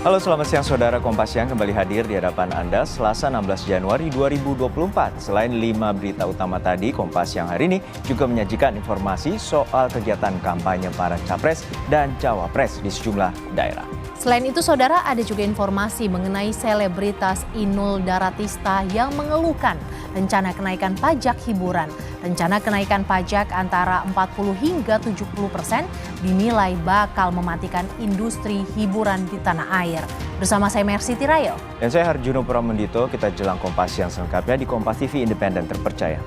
Halo, selamat siang saudara. Kompas Siang kembali hadir di hadapan Anda Selasa 16 Januari 2024. Selain 5 berita utama tadi, Kompas Siang hari ini juga menyajikan informasi soal kegiatan kampanye para capres dan cawapres di sejumlah daerah. Selain itu, saudara, ada juga informasi mengenai selebritas Inul Daratista yang mengeluhkan rencana kenaikan pajak hiburan. Rencana kenaikan pajak antara 40 hingga 70% dinilai bakal mematikan industri hiburan di tanah air. Bersama saya Mercy Tirayo. Dan saya Harjuno Pramendito, kita jelang Kompas Siang selengkapnya di Kompas TV Independen Terpercaya.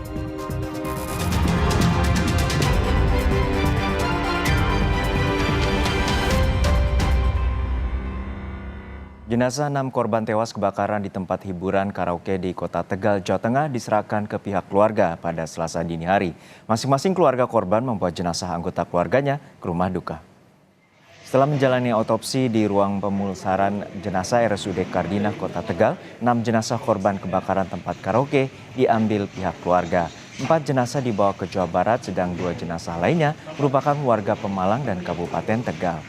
Jenazah 6 korban tewas kebakaran di tempat hiburan karaoke di Kota Tegal, Jawa Tengah diserahkan ke pihak keluarga pada Selasa dini hari. Masing-masing keluarga korban membawa jenazah anggota keluarganya ke rumah duka. Setelah menjalani otopsi di ruang pemulasaran jenazah RSUD Kardinah Kota Tegal, 6 jenazah korban kebakaran tempat karaoke diambil pihak keluarga. 4 jenazah dibawa ke Jawa Barat, sedang 2 jenazah lainnya merupakan warga Pemalang dan Kabupaten Tegal.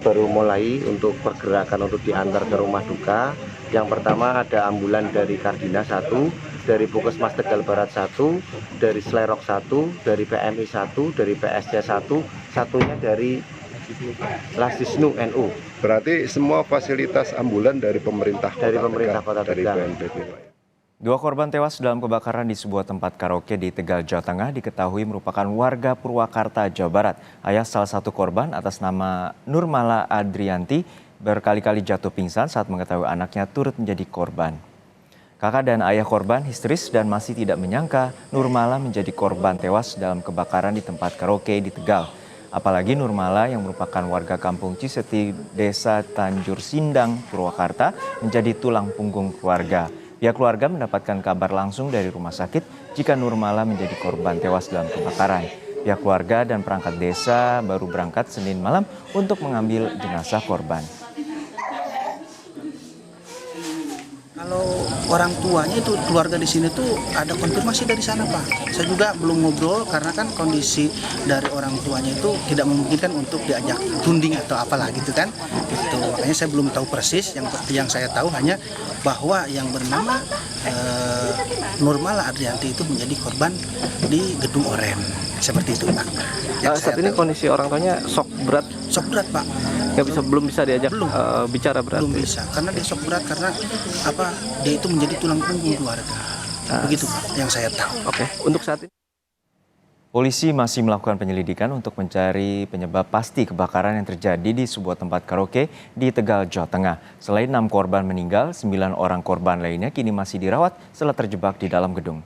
Baru mulai untuk pergerakan untuk diantar ke rumah duka. Yang pertama ada ambulan dari Kardinah 1, dari Puskesmas Tegal Barat 1, dari Slerok 1, dari PMI 1, dari PSC 1, satunya dari Lasisnu NU. Berarti semua fasilitas ambulan dari pemerintah Kota Tegal, dari BNPB. 2 korban tewas dalam kebakaran di sebuah tempat karaoke di Tegal, Jawa Tengah diketahui merupakan warga Purwakarta, Jawa Barat. Ayah salah satu korban atas nama Nurmala Adrianti berkali-kali jatuh pingsan saat mengetahui anaknya turut menjadi korban. Kakak dan ayah korban histeris dan masih tidak menyangka Nurmala menjadi korban tewas dalam kebakaran di tempat karaoke di Tegal. Apalagi Nurmala yang merupakan warga kampung Ciseti, Desa Tanjur Sindang, Purwakarta menjadi tulang punggung keluarga. Pihak keluarga mendapatkan kabar langsung dari rumah sakit jika Nurmala menjadi korban tewas dalam kebakaran. Pihak keluarga dan perangkat desa baru berangkat Senin malam untuk mengambil jenazah korban. Kalau orang tuanya itu keluarga di sini tuh ada konfirmasi dari sana, Pak. Saya juga belum ngobrol karena kan kondisi dari orang tuanya itu tidak memungkinkan untuk diajak runding atau apalah gitu kan. Itu makanya saya belum tahu persis. Yang saya tahu hanya bahwa yang bernama Nurmala Adrianti itu menjadi korban di Gedung Oren. Seperti itu, Pak. Saat ini kondisi orang tuanya shock berat. Shock berat, Pak. Belum bisa diajak bicara berat. Belum bisa karena dia shock berat karena dia itu menjadi tulang punggung keluarga. Begitu, Pak, yang saya tahu. Oke, untuk saat ini Polisi masih melakukan penyelidikan untuk mencari penyebab pasti kebakaran yang terjadi di sebuah tempat karaoke di Tegal, Jawa Tengah. Selain 6 korban meninggal, 9 orang korban lainnya kini masih dirawat setelah terjebak di dalam gedung.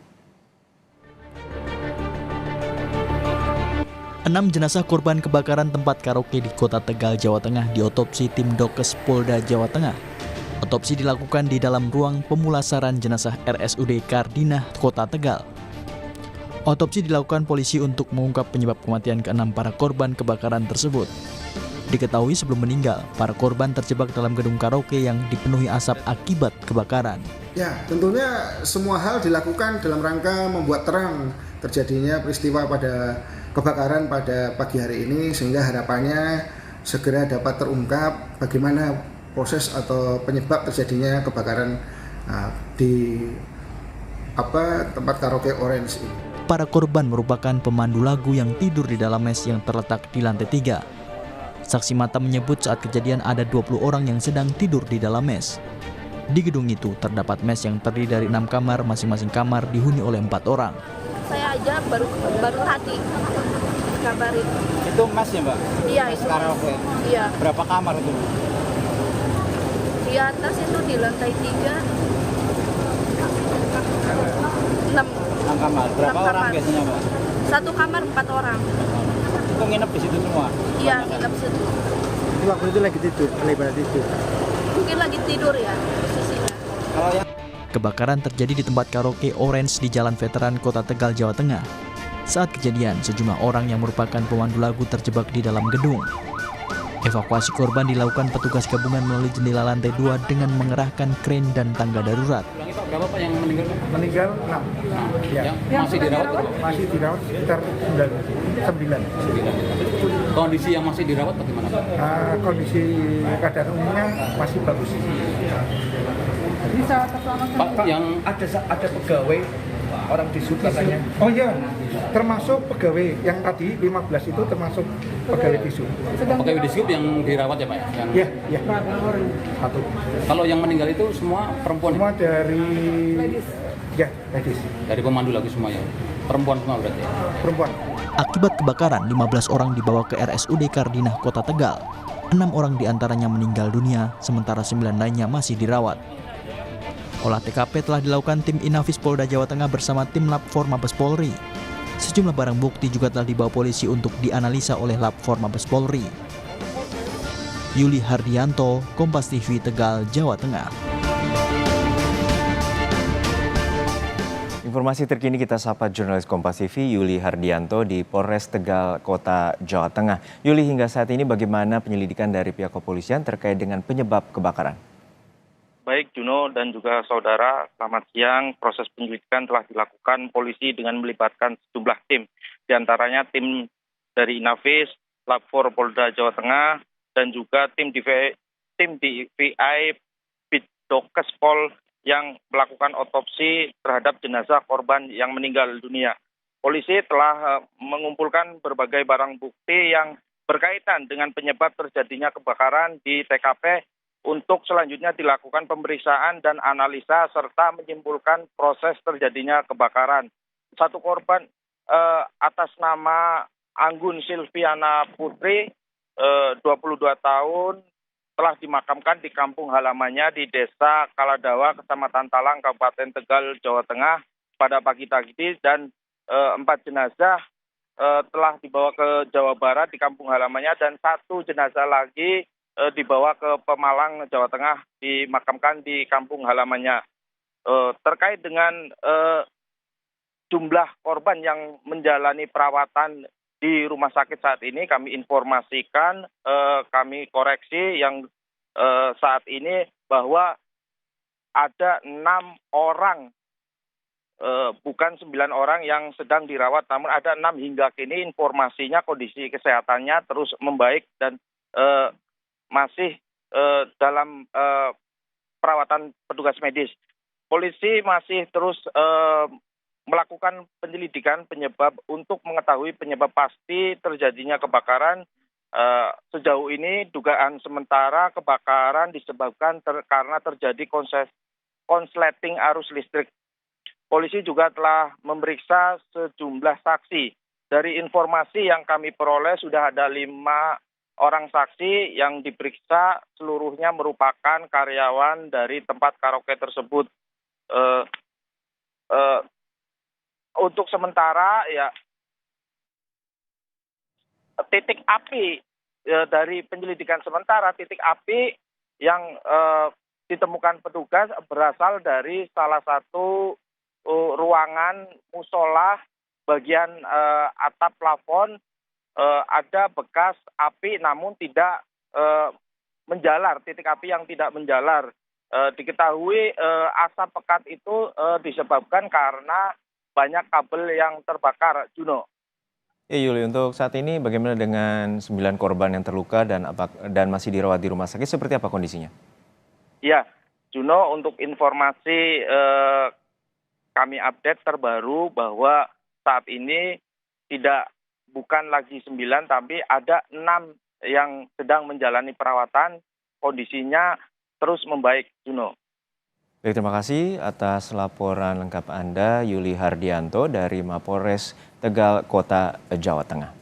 6 jenazah korban kebakaran tempat karaoke di Kota Tegal, Jawa Tengah diotopsi tim Dokes Polda Jawa Tengah. Otopsi dilakukan di dalam ruang pemulasaran jenazah RSUD Kardinah, Kota Tegal. Otopsi dilakukan polisi untuk mengungkap penyebab kematian ke-6 para korban kebakaran tersebut. Diketahui sebelum meninggal, para korban terjebak dalam gedung karaoke yang dipenuhi asap akibat kebakaran. Ya, tentunya semua hal dilakukan dalam rangka membuat terang terjadinya peristiwa pada kebakaran pada pagi hari ini, sehingga harapannya segera dapat terungkap bagaimana proses atau penyebab terjadinya kebakaran di tempat karaoke Orange ini. Para korban merupakan pemandu lagu yang tidur di dalam mes yang terletak di lantai 3. Saksi mata menyebut saat kejadian ada 20 orang yang sedang tidur di dalam mes. Di gedung itu terdapat mes yang terdiri dari 6 kamar, masing-masing kamar dihuni oleh 4 orang. Saya aja baru hati kabarin. Itu mes ya, Mbak? Iya, itu. Karaoke. Iya. Berapa kamar itu? Di atas itu di lantai 3. 6 kamar. Berapa orang biasanya, Mbak? 1 kamar 4 orang. Itu nginep di situ semua? Iya, nginep di situ. Itu waktu itu lagi tidur, lebar tidur. Mungkin lagi tidur ya, posisinya. Kalau yang Kebakaran terjadi di tempat karaoke Orange di Jalan Veteran Kota Tegal, Jawa Tengah. Saat kejadian, sejumlah orang yang merupakan pemandu lagu terjebak di dalam gedung. Evakuasi korban dilakukan petugas gabungan melalui jendela lantai 2 dengan mengerahkan kren dan tangga darurat. berapa Pak yang meninggal? Meninggal 6. Ya. Yang masih dirawat? Masih dirawat sekitar 9. Kondisi yang masih dirawat bagaimana Pak? Kondisi keadaan umumnya masih bagus. Pak, yang Ada pegawai orang di sub katanya. Oh iya, termasuk pegawai yang tadi 15 itu termasuk pegawai di sub. pegawai di Sub yang dirawat ya Pak? Yang... Iya. Satu. Kalau yang meninggal itu semua perempuan? Semua dari ladies. Dari pemandu lagi semua ya? Perempuan semua berarti? Perempuan. Akibat kebakaran, 15 orang dibawa ke RSUD Kardinah Kota Tegal. 6 orang diantaranya meninggal dunia, sementara 9 lainnya masih dirawat. Olah TKP telah dilakukan tim Inafis Polda Jawa Tengah bersama tim Lab 4 Mabes Polri. Sejumlah barang bukti juga telah dibawa polisi untuk dianalisa oleh Lab 4 Mabes Polri. Yuli Hardianto, Kompas TV Tegal, Jawa Tengah. Informasi terkini kita sapa jurnalis Kompas TV Yuli Hardianto di Polres Tegal Kota Jawa Tengah. Yuli, hingga saat ini bagaimana penyelidikan dari pihak kepolisian terkait dengan penyebab kebakaran? Baik Juno dan juga saudara, selamat siang. Proses penyelidikan telah dilakukan polisi dengan melibatkan sejumlah tim. Di antaranya tim dari Inafis, Lab 4 Polda Jawa Tengah, dan juga tim DVI Bidokes Pol yang melakukan otopsi terhadap jenazah korban yang meninggal dunia. Polisi telah mengumpulkan berbagai barang bukti yang berkaitan dengan penyebab terjadinya kebakaran di TKP untuk selanjutnya dilakukan pemeriksaan dan analisa serta menyimpulkan proses terjadinya kebakaran. Satu korban atas nama Anggun Silviana Putri, 22 tahun, telah dimakamkan di kampung halamannya di Desa Kaladawa, Kecamatan Talang, Kabupaten Tegal, Jawa Tengah pada pagi tadi, dan 4 jenazah telah dibawa ke Jawa Barat di kampung halamannya, dan 1 jenazah lagi dibawa ke Pemalang, Jawa Tengah, dimakamkan di kampung halamannya. Terkait dengan jumlah korban yang menjalani perawatan di rumah sakit saat ini, kami informasikan, kami koreksi yang saat ini bahwa ada 6 orang, bukan 9 orang yang sedang dirawat, namun ada 6 hingga kini informasinya kondisi kesehatannya terus membaik dan masih dalam perawatan petugas medis. Polisi masih terus melakukan penyelidikan penyebab untuk mengetahui penyebab pasti terjadinya kebakaran. Sejauh ini dugaan sementara kebakaran disebabkan karena terjadi konsleting arus listrik. Polisi juga telah memeriksa sejumlah saksi. Dari informasi yang kami peroleh sudah ada 5 orang saksi yang diperiksa, seluruhnya merupakan karyawan dari tempat karaoke tersebut. Untuk sementara ya titik api dari penyelidikan sementara, titik api yang ditemukan petugas berasal dari salah satu ruangan musola bagian atap plafon. Ada bekas api namun tidak menjalar, titik api yang tidak menjalar. Diketahui asap pekat itu disebabkan karena banyak kabel yang terbakar, Juno. Yuli, untuk saat ini bagaimana dengan 9 korban yang terluka dan masih dirawat di rumah sakit, seperti apa kondisinya? Ya, Juno, untuk informasi kami update terbaru bahwa saat ini bukan lagi 9, tapi ada 6 yang sedang menjalani perawatan, kondisinya terus membaik, Juno. Baik, terima kasih atas laporan lengkap Anda, Yuli Hardianto dari Mapolres Tegal Kota Jawa Tengah.